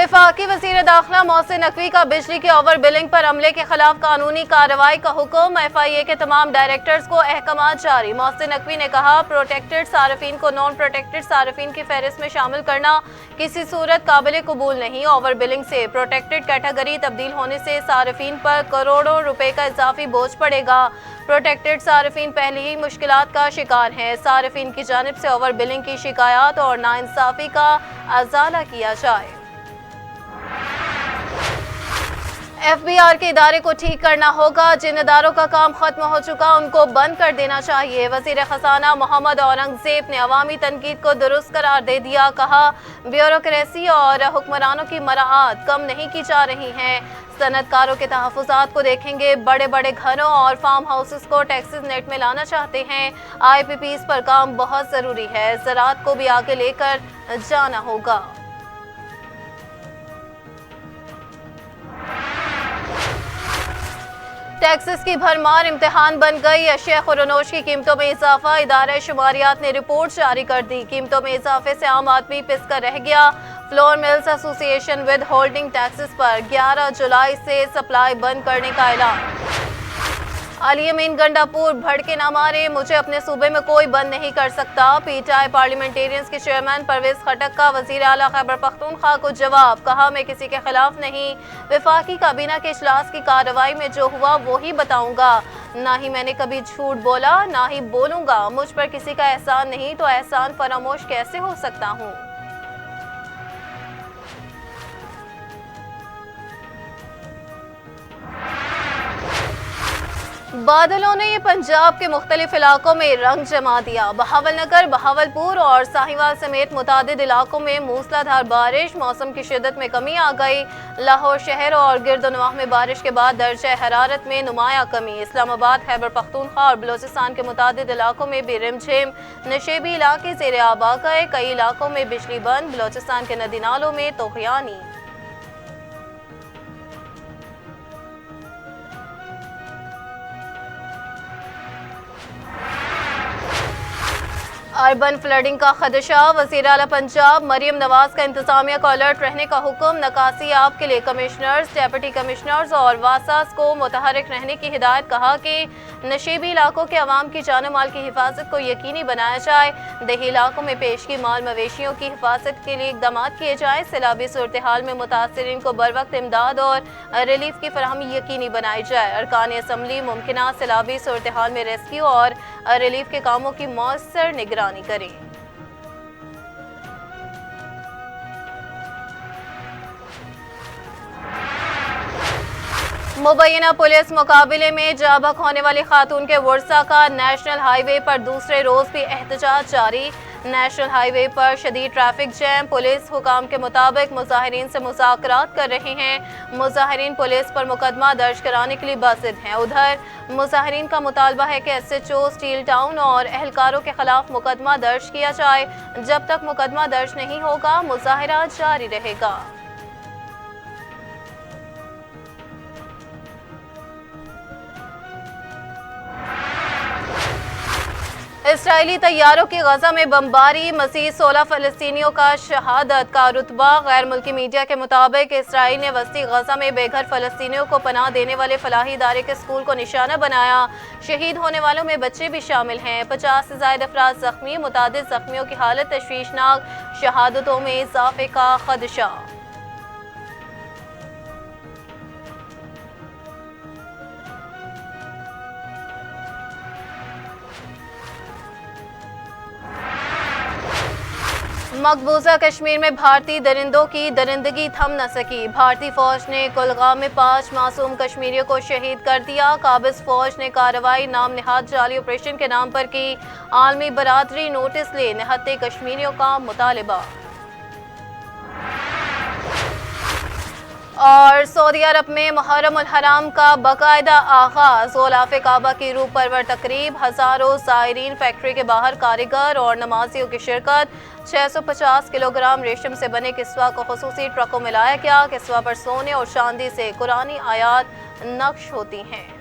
वफाकी वज़ीर दाखिला मोहसिन नकवी का बिजली की ओवर बिलिंग पर अमले के खिलाफ कानूनी कार्रवाई का हुक्म। FIA के तमाम डायरेक्टर्स को अहकामात जारी। मोहसिन नकवी ने कहा, प्रोटेक्टेड सार्फिन को नॉन प्रोटेक्टेड सार्फिन की फहरिस्त में शामिल करना किसी सूरत काबिल कबूल नहीं। ओवर बिलिंग से प्रोटेक्टेड कैटेगरी तब्दील होने से सार्फिन पर करोड़ों रुपए का इजाफी बोझ पड़ेगा। प्रोटेक्टेड सार्फिन पहले ही मुश्किलात का शिकार हैं। सार्फिन की जानिब से ओवर बिलिंग की शिकायत और नाइंसाफी का अजाला किया जाए। FBR के इदारे को ठीक करना होगा। जिन इदारों का काम खत्म हो चुका उनको बंद कर देना चाहिए। वज़ीर खजाना मोहम्मद औरंगजेब ने अवामी तनकीद को दुरुस्त करार दे दिया। कहा, ब्यूरोक्रेसी और हुक्मरानों की मराआत कम नहीं की जा रही हैं। सनतकारों के तहफ़्फ़ुज़ात को देखेंगे। बड़े बड़े घरों और फार्म हाउसेस को टैक्सेस नेट में लाना चाहते हैं। IPPs पर काम बहुत ज़रूरी है। ज़राअत को भी आगे लेकर जाना होगा। टैक्सेस की भरमार इम्तिहान बन गई। अशिया खुरनोश की कीमतों में इजाफा। इदारा शुमारियात ने रिपोर्ट जारी कर दी। कीमतों में इजाफे से आम आदमी पिसकर रह गया। Flour mills association with holding taxes पर 11 जुलाई से सप्लाई बंद करने का ऐलान। अली अमीन गंडापुर, भड़के ना मारे, मुझे अपने सूबे में कोई बंद नहीं कर सकता। PTI पार्लियामेंटेरियंस के चेयरमैन परवेज खटक का वज़ीर आला खैबर पख्तूनख्वा को जवाब। कहा, मैं किसी के खिलाफ नहीं। वफाकी काबीना के इजलास की कार्रवाई में जो हुआ वो ही बताऊंगा। ना ही मैंने कभी झूठ बोला, ना ही बोलूंगा। मुझ पर किसी का एहसान नहीं तो एहसान फरामोश कैसे हो सकता हूँ। बादलों ने पंजाब के मुख्तलिफ इलाकों में रंग जमा दिया। बहावलनगर, बहावलपुर और साहिवाल समेत मुतादिद इलाकों में मूसलाधार बारिश। मौसम की शिद्दत में कमी आ गई। लाहौर शहर और गिरदनवाह में बारिश के बाद दर्जा हरारत में नुमाया कमी। इस्लामाबाद, खैबर पख्तूनख्वा और बलोचिस्तान के मुतादिद इलाकों में भी रिमझिम। नशेबी इलाके ज़ेरे आब आ गए। कई इलाकों में बिजली बंद। बलोचिस्तान के नदी नालों में तोग़यानी। अर्बन फ्लडिंग का खदशा। वज़ीर आला पंजाब मरियम नवाज का इंतजामिया को अलर्ट रहने का हुक्म। नकासी आप के लिए कमिश्नर्स, डेप्यूटी कमिश्नर्स और वासास को मुतहरिक रहने की हिदायत। कहा कि नशीबी इलाकों के अवाम की जान माल की हिफाजत को यकीनी बनाया जाए। देही इलाकों में पेश की माल मवेशियों की हिफाजत के लिए इकदाम किए जाए। सैलाबी सूरत हाल में मुतासरीन को बर वक्त इमदाद और रिलीफ की फराहमी यकीनी बनाई जाए। अरकान असम्बली मुमकिन सैलाबी सूरत हाल में रेस्क्यू और रिलीफ के कामों की मौसर निगरानी करें। मुबैना पुलिस मुकाबले में जाबक होने वाली खातून के वर्सा का नेशनल हाईवे पर दूसरे रोज भी एहतजाज जारी। नेशनल हाईवे पर शदीद ट्रैफिक जैम। पुलिस हुकाम के मुताबिक मुजाहिरीन से मुज़ाकरात कर रहे हैं। मुजाहिरीन पुलिस पर मुकदमा दर्ज कराने के लिए बासित हैं। उधर मुजाहिरीन का मुतालबा है कि SHO स्टील टाउन और एहलकारों के खिलाफ मुकदमा दर्ज किया जाए। जब तक मुकदमा दर्ज नहीं होगा मुजाहिरा जारी रहेगा। इसराइली तैयारों की गजा में बमबारी। मज़ीद 16 फ़लस्तीनियों का शहादत का रुतबा। गैर मुल्की मीडिया के मुताबिक इसराइल ने वस्ती गजा में बेघर फ़लस्तीनियों को पनाह देने वाले फलाही इदारे के स्कूल को निशाना बनाया। शहीद होने वालों में बच्चे भी शामिल हैं। 50 से ज़ायद अफराद जख्मी। मुतादिद जख्मियों की हालत तशवीशनाक। शहादतों में इजाफे का खदशा। मकबूजा कश्मीर में भारतीय दरिंदों की दरिंदगी थम न सकी। भारतीय फौज ने कुलगाम में 5 मासूम कश्मीरियों को शहीद कर दिया। काबिज फौज ने कार्रवाई नाम निहाद जाली ऑपरेशन के नाम पर की। आलमी बरादरी नोटिस ले, निहत्ते कश्मीरियों का मुतालिबा। और सऊदी अरब में मुहर्रम उल हराम का बाकायदा आगाज। ग़िलाफ़े काबा की रूह परवर तकरीब। हज़ारों ज़ायरीन, फैक्ट्री के बाहर कारीगर और नमाजियों की शिरकत। 650 किलोग्राम रेशम से बने किस्वा को ख़ुसूसी ट्रकों में लाया गया। किस्वा पर सोने और चांदी से कुरानी आयात नक्श होती हैं।